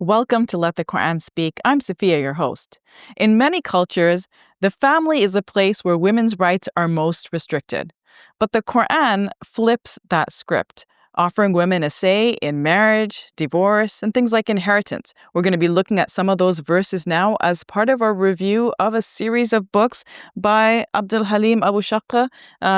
Welcome to Let the Quran Speak. I'm Safiyyah, your host. In many cultures, the family is a place where women's rights are most restricted. But the Quran flips that script, offering women a say in marriage, divorce, and things like inheritance. We're going to be looking at some of those verses now as part of our review of a series of books by Abd Al-Halim Abu Shuqqah.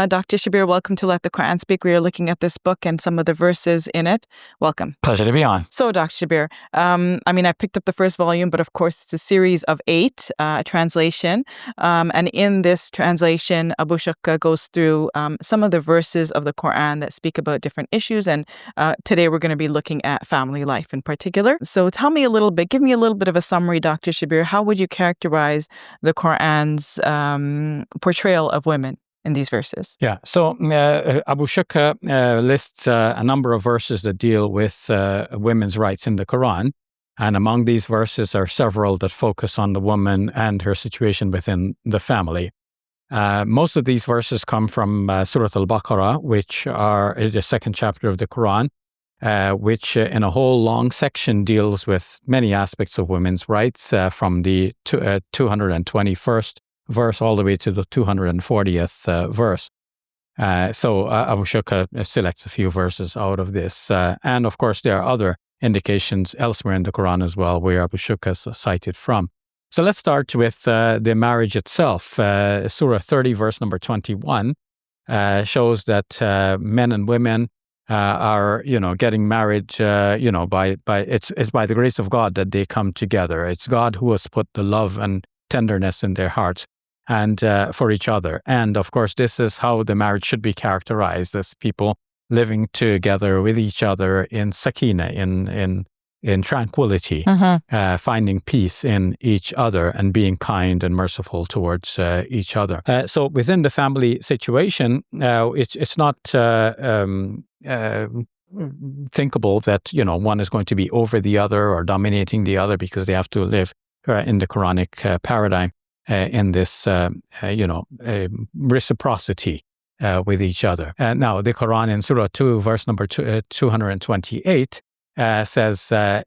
Dr. Shabir, welcome to Let the Quran Speak. We are looking at this book and some of the verses in it. Welcome. Pleasure to be on. So, Dr. Shabir, I picked up the first volume, but of course it's a series of 8, translation. And in this translation, Abu Shuqqah goes through some of the verses of the Quran that speak about different issues. And today we're going to be looking at family life in particular. So give me a little bit of a summary, Dr. Shabir. How would you characterize the Quran's portrayal of women in these verses? Yeah, so Abu Shuqqah lists a number of verses that deal with women's rights in the Quran. And among these verses are several that focus on the woman and her situation within the family. Most of these verses come from Surah Al-Baqarah, which is the second chapter of the Quran, which in a whole long section deals with many aspects of women's rights, from the 221st verse all the way to the 240th verse. So Abu Shuqqah selects a few verses out of this. And of course, there are other indications elsewhere in the Quran as well where Abu Shuqqah is cited from. So let's start with the marriage itself. Surah 30, verse number 21, shows that men and women are, getting married, it's by the grace of God that they come together. It's God who has put the love and tenderness in their hearts and for each other. And of course, this is how the marriage should be characterized, as people living together with each other in sakina, in tranquility, finding peace in each other and being kind and merciful towards each other. So within the family situation, it's not thinkable that, one is going to be over the other or dominating the other, because they have to live in the Quranic paradigm in this, reciprocity with each other. Now, the Quran in Surah 2, verse number 228, says, that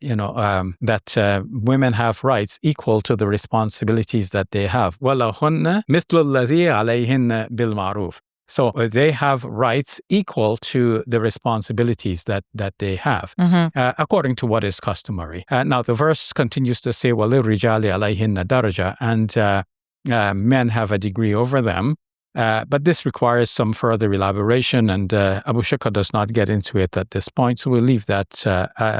women have rights equal to the responsibilities that they have. وَلَهُنَّ مِثْلُ الَّذِي عَلَيْهِنَّ بِالْمَعْرُوفِ. So they have rights equal to the responsibilities that they have, according to what is customary. Now, the verse continues to say, وَلِلرِّجَالِ عَلَيْهِنَّ دَرَجَةٌ, and men have a degree over them. But this requires some further elaboration, and Abu Shuqqah does not get into it at this point, so we'll leave that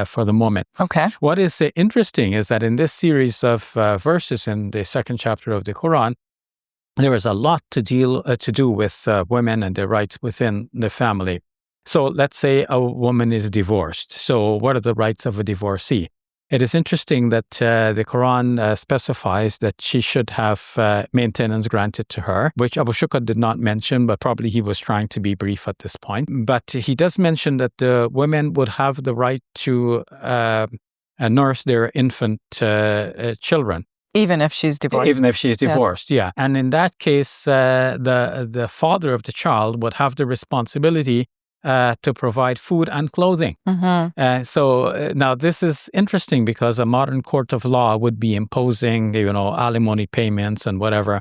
for the moment. Okay. What is interesting is that in this series of verses in the second chapter of the Quran, there is a lot to do with women and their rights within the family. So let's say a woman is divorced. So what are the rights of a divorcee? It is interesting that the Quran specifies that she should have maintenance granted to her, which Abu Shuqqah did not mention, but probably he was trying to be brief at this point. But he does mention that the women would have the right to nurse their infant children. Even if she's divorced. Even if she's divorced, yes. Yeah. And in that case, the father of the child would have the responsibility to provide food and clothing. So now this is interesting, because a modern court of law would be imposing, alimony payments and whatever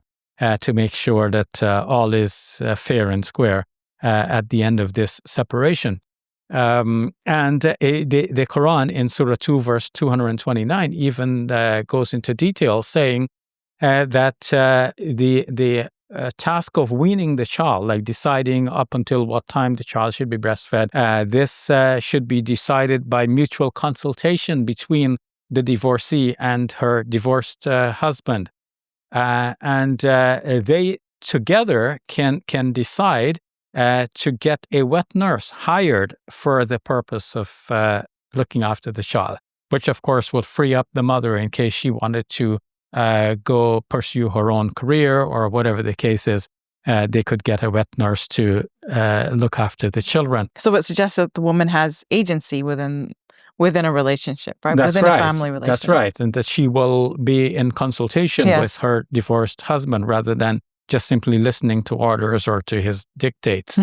to make sure that all is fair and square at the end of this separation. And the Quran in Surah 2, verse 229 even goes into detail, saying that the task of weaning the child, like deciding up until what time the child should be breastfed, this should be decided by mutual consultation between the divorcee and her divorced husband. And they together can decide to get a wet nurse hired for the purpose of looking after the child, which of course would free up the mother in case she wanted to go pursue her own career or whatever the case is. They could get a wet nurse to look after the children. So it suggests that the woman has agency within a relationship, right? That's within right. a family relationship. That's right. And that she will be in consultation with her divorced husband rather than just simply listening to orders or to his dictates.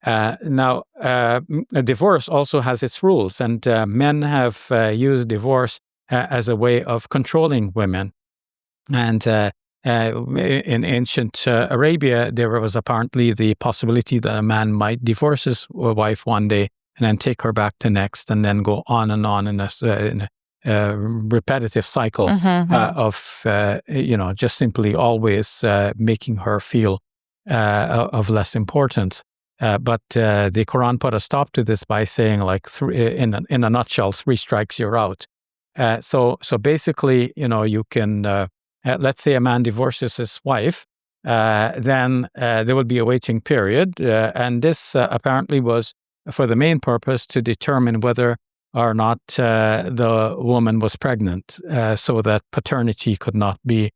Now, divorce also has its rules, and men have used divorce as a way of controlling women. And in ancient Arabia, there was apparently the possibility that a man might divorce his wife one day and then take her back the next, and then go on in a repetitive cycle of just simply always making her feel of less importance. But the Quran put a stop to this by saying, like, in a nutshell, 3 strikes, you're out. So basically, you can, let's say a man divorces his wife, then there will be a waiting period. And this apparently was for the main purpose to determine whether or not the woman was pregnant, so that paternity could not be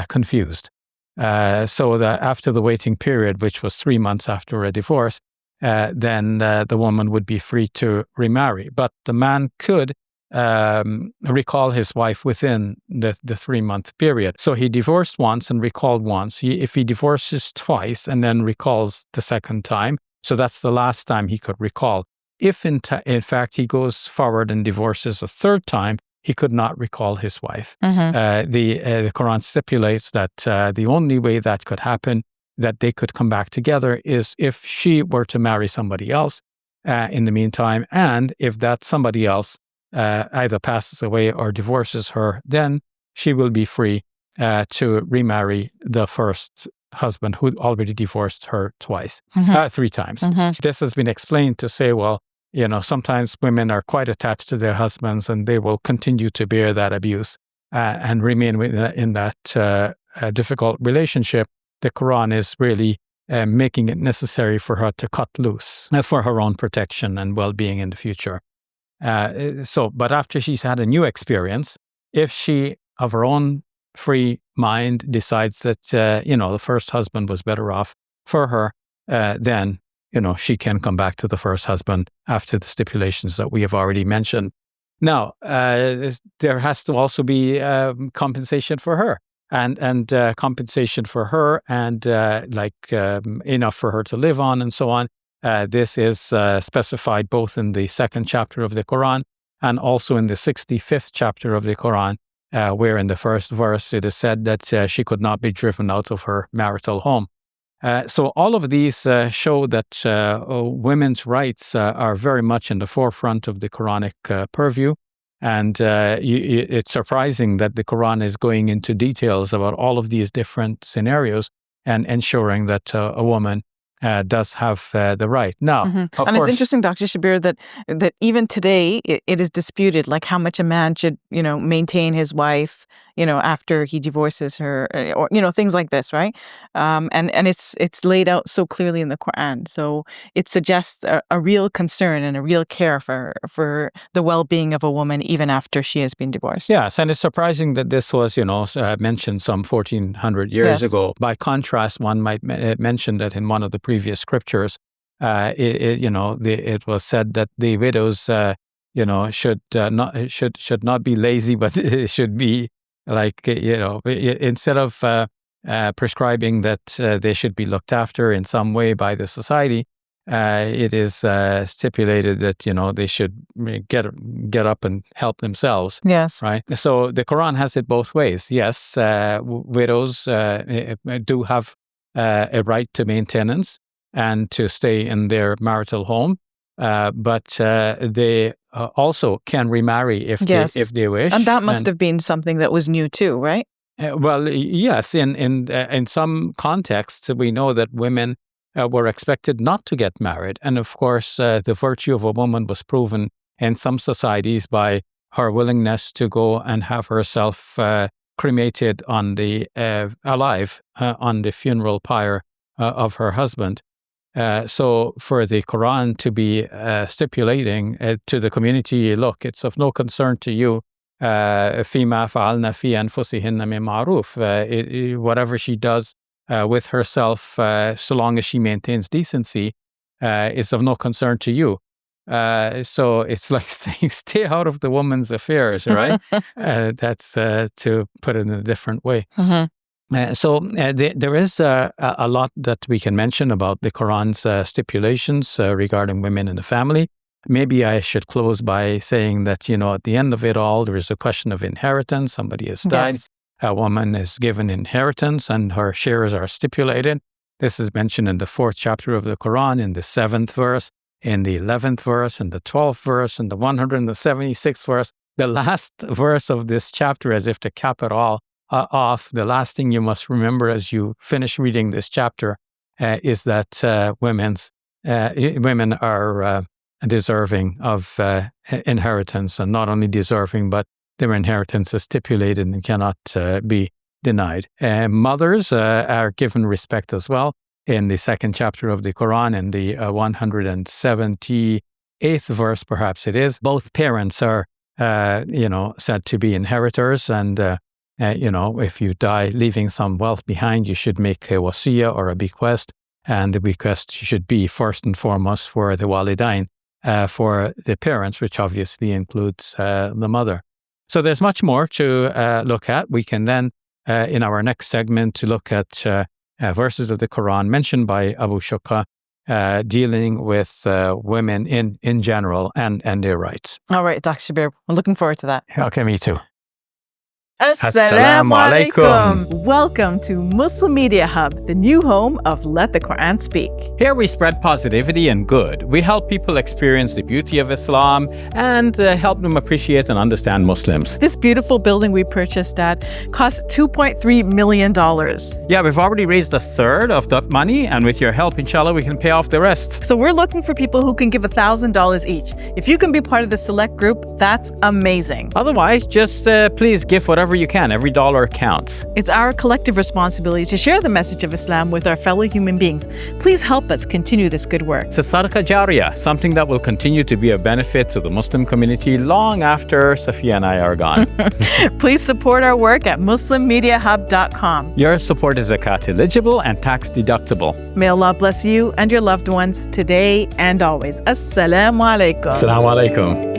confused. So that after the waiting period, which was 3 months after a divorce, then the woman would be free to remarry. But the man could recall his wife within the 3-month period. So he divorced once and recalled once. If he divorces twice and then recalls the second time, so that's the last time he could recall. If in fact he goes forward and divorces a 3rd time, he could not recall his wife. The Quran stipulates that the only way that could happen, that they could come back together, is if she were to marry somebody else in the meantime, and if that somebody else either passes away or divorces her, then she will be free to remarry the first husband who already divorced her 3 times. This has been explained to say, well, sometimes women are quite attached to their husbands, and they will continue to bear that abuse and remain in that difficult relationship. The Quran is really making it necessary for her to cut loose for her own protection and well-being in the future. But after she's had a new experience, if she, of her own free mind, decides that, the first husband was better off for her, then, she can come back to the first husband after the stipulations that we have already mentioned. Now, there has to also be compensation for her, and compensation for her, and enough for her to live on, and so on. This is specified both in the 2nd chapter of the Quran and also in the 65th chapter of the Quran, where in the 1st verse it is said that she could not be driven out of her marital home. So all of these show that women's rights are very much in the forefront of the Quranic purview. And it's surprising that the Quran is going into details about all of these different scenarios and ensuring that a woman does have the right. Now, of course, it's interesting, Dr. Shabir, that even today it is disputed, like how much a man should, maintain his wife, after he divorces her, or things like this, right? And it's laid out so clearly in the Quran. So it suggests a real concern and a real care for the well-being of a woman even after she has been divorced. Yes, and it's surprising that this was, mentioned some 1,400 years ago. By contrast, one might mention that in one of the previous scriptures, it was said that the widows, should not be lazy, but it should be like, instead of prescribing that they should be looked after in some way by the society, it is stipulated that they should get up and help themselves. Yes, right. So the Quran has it both ways. Yes, widows do have a right to maintenance and to stay in their marital home, but they also can remarry if they wish. And that must have been something that was new too, right? Well, yes. In some contexts, we know that women were expected not to get married, and of course, the virtue of a woman was proven in some societies by her willingness to go and have herself cremated alive on the funeral pyre of her husband. So for the Quran to be stipulating to the community, look, it's of no concern to you, فيما فعلنا في أنفسهن من معروف, whatever she does with herself, so long as she maintains decency, is of no concern to you. So it's like saying, stay out of the woman's affairs, right? That's to put it in a different way. So there is a lot that we can mention about the Quran's stipulations regarding women in the family. maybe I should close by saying that, at the end of it all, there is a question of inheritance. Somebody has died. Yes. A woman is given inheritance and her shares are stipulated. This is mentioned in the 4th chapter of the Quran, in the 7th verse, in the 11th verse, in the 12th verse, in the 176th verse. The last verse of this chapter, as if to cap it all off, the last thing you must remember as you finish reading this chapter is that women are deserving of inheritance, and not only deserving, but their inheritance is stipulated and cannot be denied. Mothers are given respect as well. In the 2nd chapter of the Quran, in the 178th verse, perhaps it is, both parents are, said to be inheritors. And, if you die leaving some wealth behind, you should make a wasiyah or a bequest. And the bequest should be first and foremost for the walidain, for the parents, which obviously includes the mother. So there's much more to look at. We can then, in our next segment, to look at verses of the Quran mentioned by Abu Shuqqah, dealing with women in general and their rights. All right, Dr. Shabir, I'm looking forward to that. Okay, me too. Assalamu alaikum. Welcome to Muslim Media Hub, the new home of Let the Quran Speak. Here we spread positivity and good. We help people experience the beauty of Islam and help them appreciate and understand Muslims. This beautiful building we purchased at cost $2.3 million. Yeah, we've already raised a third of that money, and with your help, inshallah, we can pay off the rest. So we're looking for people who can give $1,000 each. If you can be part of the select group, that's amazing. Otherwise, just please give whatever you can. Every dollar counts. It's our collective responsibility to share the message of Islam with our fellow human beings. Please help us continue this good work. It's a sadaqah jariyah, something that will continue to be a benefit to the Muslim community long after Safiyyah and I are gone. Please support our work at muslimmediahub.com. Your support is zakat eligible and tax deductible. May Allah bless you and your loved ones today and always. Assalamu alaikum. Assalamu alaikum.